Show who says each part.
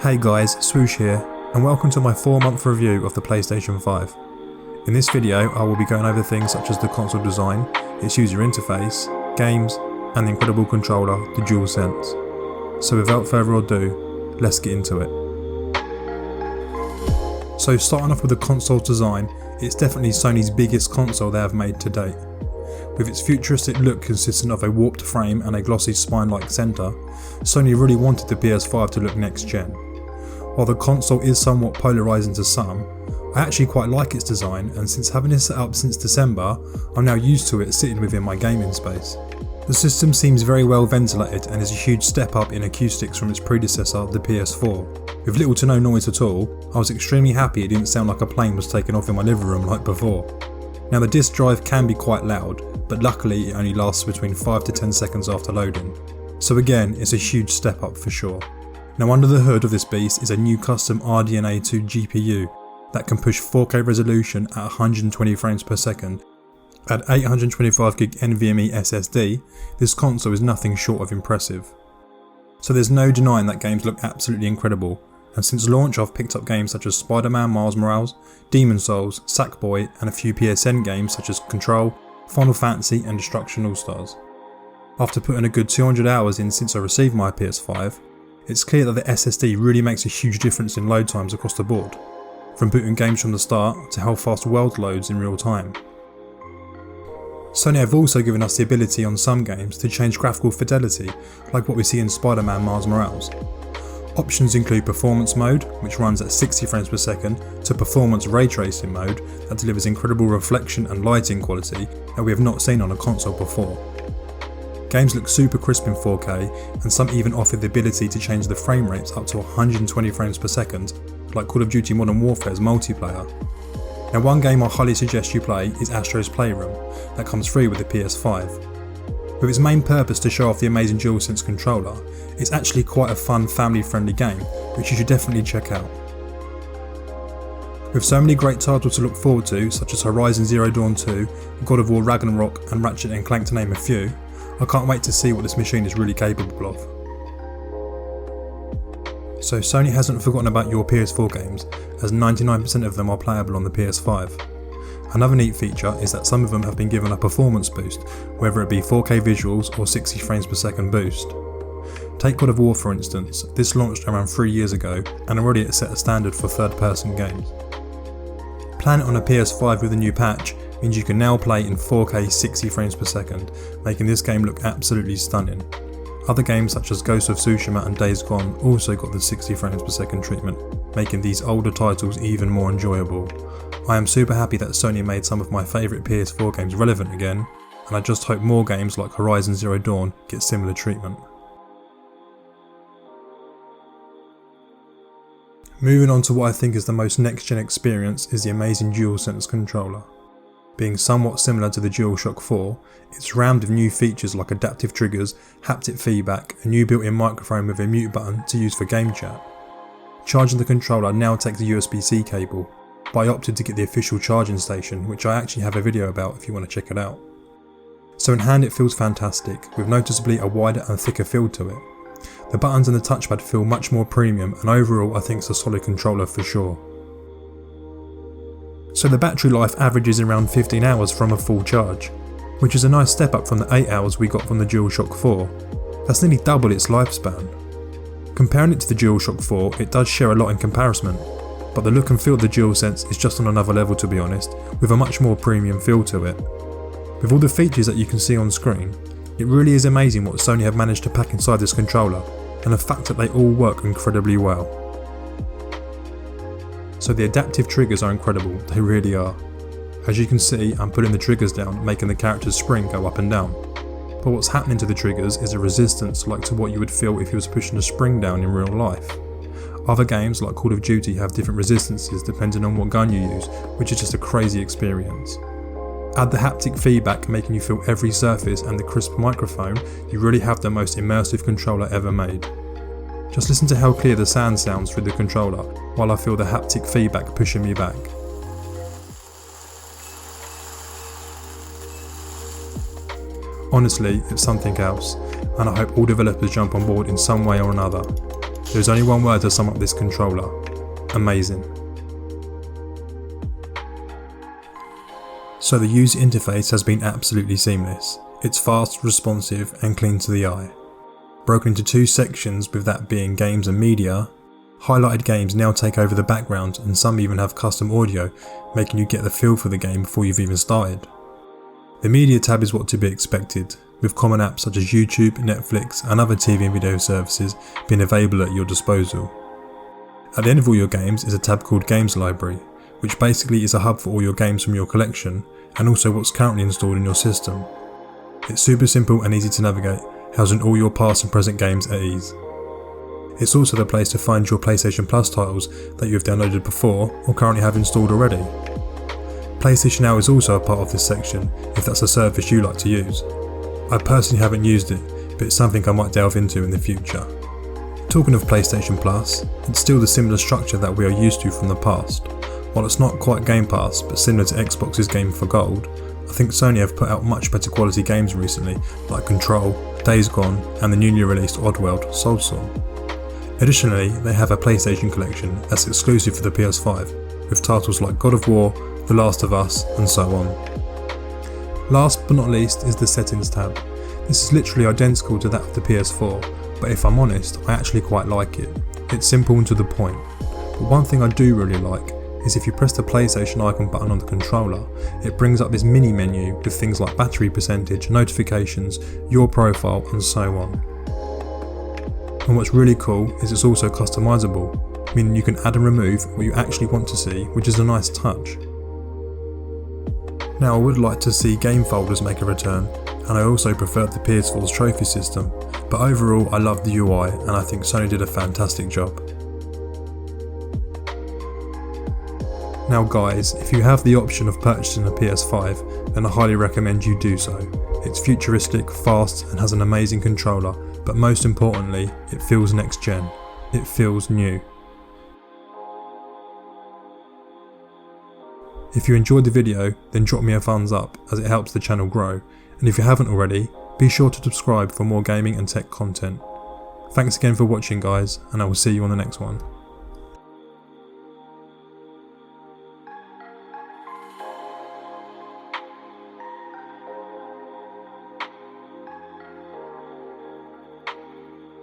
Speaker 1: Hey guys, Swoosh here, and welcome to my 4-month review of the PlayStation 5. In this video I will be going over things such as the console design, its user interface, games, and the incredible controller, the Dualsense. So without further ado, let's get into it. So starting off with the console design, it's definitely Sony's biggest console they have made to date. With its futuristic look consisting of a warped frame and a glossy spine-like centre, Sony really wanted the PS5 to look next gen. While the console is somewhat polarising to some, I actually quite like its design, and since having it set up since December, I'm now used to it sitting within my gaming space. The system seems very well ventilated and is a huge step up in acoustics from its predecessor, the PS4. With little to no noise at all, I was extremely happy it didn't sound like a plane was taking off in my living room like before. Now the disc drive can be quite loud, but luckily it only lasts between 5 to 10 seconds after loading. So again, it's a huge step up for sure. Now under the hood of this beast is a new custom RDNA 2 GPU that can push 4K resolution at 120 frames per second. At 825GB NVMe SSD, this console is nothing short of impressive. So there's no denying that games look absolutely incredible, and since launch I've picked up games such as Spider-Man Miles Morales, Demon Souls, Sackboy, and a few PSN games such as Control, Final Fantasy and Destruction All-Stars. After putting a good 200 hours in since I received my PS5, it's clear that the SSD really makes a huge difference in load times across the board, from booting games from the start to how fast world loads in real time. Sony have also given us the ability on some games to change graphical fidelity, like what we see in Spider-Man Miles Morales. Options include Performance Mode, which runs at 60 frames per second, to Performance Ray Tracing Mode, that delivers incredible reflection and lighting quality that we have not seen on a console before. Games look super crisp in 4K, and some even offer the ability to change the frame rates up to 120 frames per second, like Call of Duty Modern Warfare's multiplayer. Now one game I highly suggest you play is Astro's Playroom, that comes free with the PS5. With its main purpose to show off the amazing Dualsense controller, it's actually quite a fun family-friendly game, which you should definitely check out. With so many great titles to look forward to, such as Horizon Zero Dawn 2, God of War Ragnarok and Ratchet & Clank to name a few, I can't wait to see what this machine is really capable of. So Sony hasn't forgotten about your PS4 games, as 99% of them are playable on the PS5. Another neat feature is that some of them have been given a performance boost, whether it be 4K visuals or 60 frames per second boost. Take God of War for instance, this launched around 3 years ago and already it set a standard for third-person games. Playing it on a PS5 with a new patch means you can now play in 4K 60 frames per second, making this game look absolutely stunning. Other games such as Ghost of Tsushima and Days Gone also got the 60 frames per second treatment, making these older titles even more enjoyable. I am super happy that Sony made some of my favourite PS4 games relevant again, and I just hope more games like Horizon Zero Dawn get similar treatment. Moving on to what I think is the most next-gen experience is the amazing Dualsense controller. Being somewhat similar to the DualShock 4, it's rammed with new features like adaptive triggers, haptic feedback, a new built-in microphone with a mute button to use for game chat. Charging the controller now takes a USB-C cable, but I opted to get the official charging station, which I actually have a video about if you want to check it out. So in hand it feels fantastic, with noticeably a wider and thicker feel to it. The buttons and the touchpad feel much more premium, and overall I think it's a solid controller for sure. So the battery life averages around 15 hours from a full charge, which is a nice step up from the 8 hours we got from the DualShock 4. That's nearly double its lifespan. Comparing it to the DualShock 4, it does share a lot in comparison, but the look and feel of the DualSense is just on another level to be honest, with a much more premium feel to it. With all the features that you can see on screen, it really is amazing what Sony have managed to pack inside this controller, and the fact that they all work incredibly well. So the adaptive triggers are incredible, they really are. As you can see, I'm putting the triggers down, making the character's spring go up and down. But what's happening to the triggers is a resistance like to what you would feel if you was pushing a spring down in real life. Other games like Call of Duty have different resistances depending on what gun you use, which is just a crazy experience. Add the haptic feedback making you feel every surface and the crisp microphone, you really have the most immersive controller ever made. Just listen to how clear the sound sounds through the controller, while I feel the haptic feedback pushing me back. Honestly, it's something else, and I hope all developers jump on board in some way or another. There's only one word to sum up this controller: amazing. So the user interface has been absolutely seamless. It's fast, responsive and clean to the eye. Broken into two sections, with that being games and media, highlighted games now take over the background and some even have custom audio, making you get the feel for the game before you've even started. The media tab is what to be expected, with common apps such as YouTube, Netflix and other TV and video services being available at your disposal. At the end of all your games is a tab called Games Library, which basically is a hub for all your games from your collection and also what's currently installed in your system. It's super simple and easy to navigate, housing all your past and present games at ease. It's also the place to find your PlayStation Plus titles that you have downloaded before or currently have installed already. PlayStation Now is also a part of this section if that's a service you like to use. I personally haven't used it, but it's something I might delve into in the future. Talking of PlayStation Plus, it's still the similar structure that we are used to from the past. While it's not quite Game Pass, but similar to Xbox's Game for Gold, I think Sony have put out much better quality games recently, like Control, Days Gone and the newly released Oddworld Soulstorm. Additionally, they have a PlayStation collection that's exclusive for the PS5, with titles like God of War, The Last of Us and so on. Last but not least is the Settings tab. This is literally identical to that of the PS4, but if I'm honest, I actually quite like it. It's simple and to the point. But one thing I do really like is if you press the PlayStation icon button on the controller, it brings up this mini menu with things like battery percentage, notifications, your profile and so on. And what's really cool is it's also customizable, meaning you can add and remove what you actually want to see, which is a nice touch. Now I would like to see game folders make a return, and I also preferred the PS4's trophy system, but overall I love the UI and I think Sony did a fantastic job. Now guys, if you have the option of purchasing a PS5, then I highly recommend you do so. It's futuristic, fast and has an amazing controller, but most importantly, it feels next gen. It feels new. If you enjoyed the video, then drop me a thumbs up as it helps the channel grow, and if you haven't already, be sure to subscribe for more gaming and tech content. Thanks again for watching guys, and I will see you on the next one.